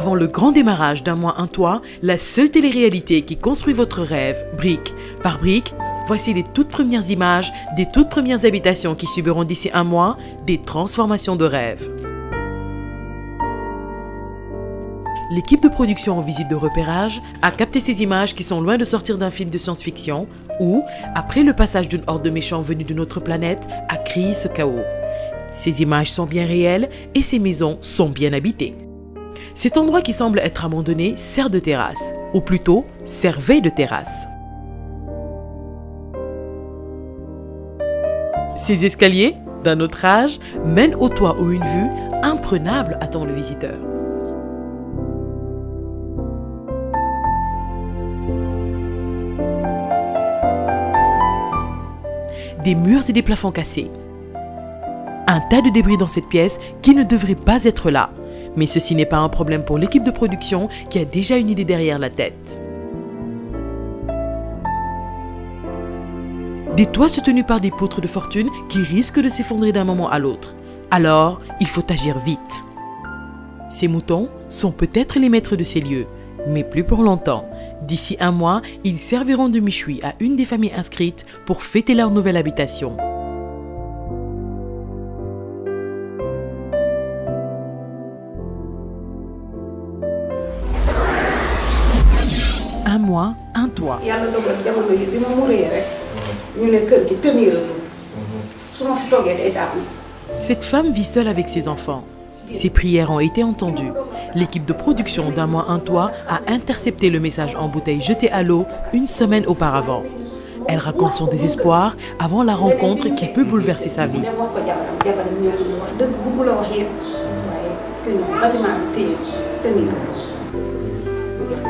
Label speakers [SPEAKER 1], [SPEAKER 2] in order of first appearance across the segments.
[SPEAKER 1] Avant le grand démarrage d'Un mois, un toit, la seule télé-réalité qui construit votre rêve, brique par brique, voici les toutes premières images des toutes premières habitations qui subiront d'ici un mois des transformations de rêve. L'équipe de production en visite de repérage a capté ces images qui sont loin de sortir d'un film de science-fiction ou, après le passage d'une horde de méchants venus d'une autre planète, a créé ce chaos. Ces images sont bien réelles et ces maisons sont bien habitées. Cet endroit qui semble être abandonné sert de terrasse, ou plutôt servait de terrasse. Ces escaliers, d'un autre âge, mènent au toit où une vue imprenable attend le visiteur. Des murs et des plafonds cassés. Un tas de débris dans cette pièce qui ne devrait pas être là. Mais ceci n'est pas un problème pour l'équipe de production qui a déjà une idée derrière la tête. Des toits soutenus par des poutres de fortune qui risquent de s'effondrer d'un moment à l'autre. Alors, il faut agir vite. Ces moutons sont peut-être les maîtres de ces lieux, mais plus pour longtemps. D'ici un mois, ils serviront de méchoui à une des familles inscrites pour fêter leur nouvelle habitation. Un mois, un toit. Cette femme vit seule avec ses enfants. Ses prières ont été entendues. L'équipe de production d'Un mois, un toit a intercepté le message en bouteille jeté à l'eau une semaine auparavant. Elle raconte son désespoir avant la rencontre qui peut bouleverser sa vie.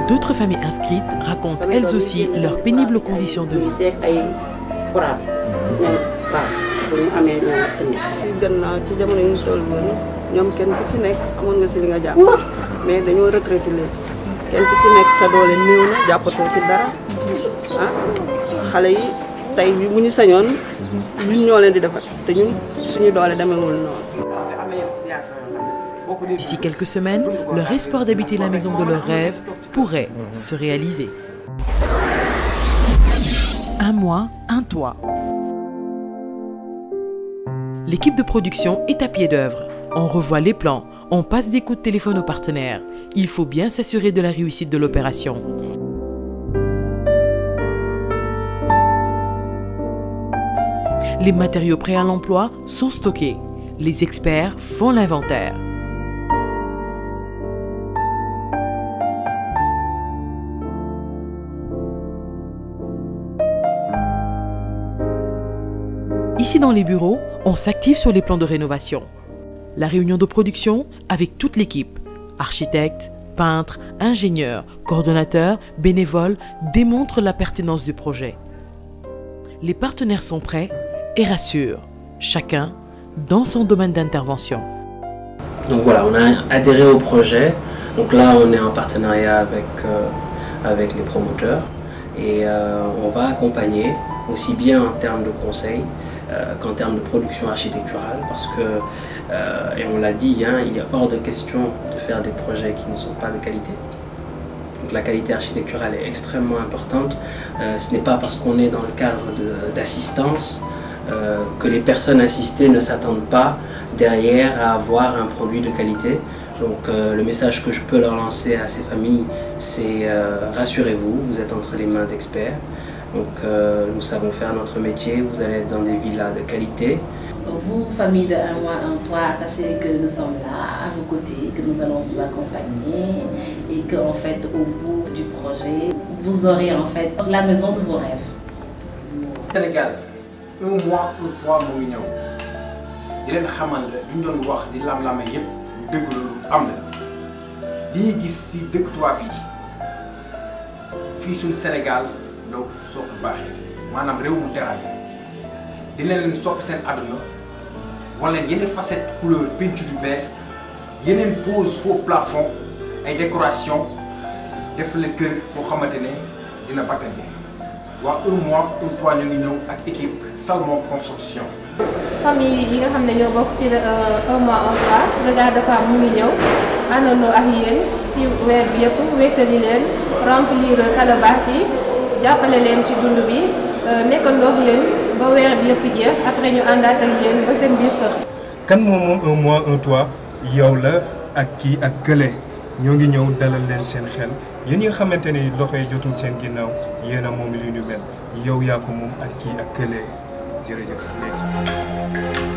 [SPEAKER 1] D'autres familles inscrites racontent elles aussi leurs pénibles conditions de vie. D'ici quelques semaines, leur espoir d'habiter la maison de leurs rêves pourrait se réaliser. Un mois, un toit. L'équipe de production est à pied d'œuvre. On revoit les plans, on passe des coups de téléphone aux partenaires. Il faut bien s'assurer de la réussite de l'opération. Les matériaux prêts à l'emploi sont stockés. Les experts font l'inventaire. Ici dans les bureaux, on s'active sur les plans de rénovation. La réunion de production avec toute l'équipe, architectes, peintres, ingénieurs, coordonnateurs, bénévoles, démontre la pertinence du projet. Les partenaires sont prêts et rassurent, chacun dans son domaine d'intervention.
[SPEAKER 2] Donc voilà, on a adhéré au projet. Donc là, on est en partenariat avec les promoteurs et on va accompagner aussi bien en termes de conseils qu'en termes de production architecturale parce que, et on l'a dit, hein, il est hors de question de faire des projets qui ne sont pas de qualité. Donc la qualité architecturale est extrêmement importante. Ce n'est pas parce qu'on est dans le cadre d'assistance que les personnes assistées ne s'attendent pas derrière à avoir un produit de qualité. Donc le message que je peux leur lancer à ces familles, c'est rassurez-vous, vous êtes entre les mains d'experts. Donc nous savons faire notre métier, vous allez être dans des villas de qualité.
[SPEAKER 3] Vous, famille de Un mois, un toit, sachez que nous sommes là, à vos côtés, que nous allons vous accompagner et qu'en fait, au bout du projet, vous aurez en fait la maison de vos rêves.
[SPEAKER 4] Sénégal, un mois, un toit, mu ngi ñëw di leen xamal la li ñu doon wax di lam-lame yëpp lu dëgg lu am la li ñuy gis si dëkk tubaab yi fii suñu Sénégal la soo ko baaxee maanaam réew mu teraanga dina leen soppi seen àdduna wala yeneen facette couleur peinture yu bees yeneen pose faux plafond ay décoration def leen kër boo xamante ne dina bakkan bi waa un mois un toit ñu ngi ñëw ak équipe Salmon Construction.
[SPEAKER 5] famille yi nga xam ne ñoo bokk ci un mois un toit Regard de Femmes mu ngi ñëw àndandoo ak yéen si weer bi yëpp wéttali leen remplir calebasse yi jàppale leen ci dund bi nekkandoo yéen ba weer bi yëpp jeex après ñu àndaat ak yéen ba seen biir kër.
[SPEAKER 6] kan moom un mois un toit yow la ak kii ak kële ñoo ngi ñëw dalal leen seen xel yéen ñi nga xamante ni loxo yi jotul seen ginnaaw yéen a moom li ñu mel yow yaa ko moom ak kii ak kële jërëjëf léegi.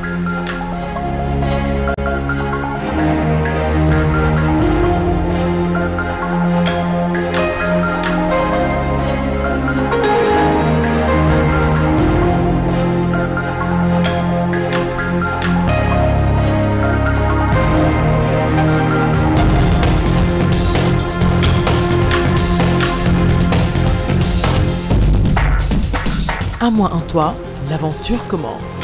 [SPEAKER 1] À moi un toit, l'aventure commence.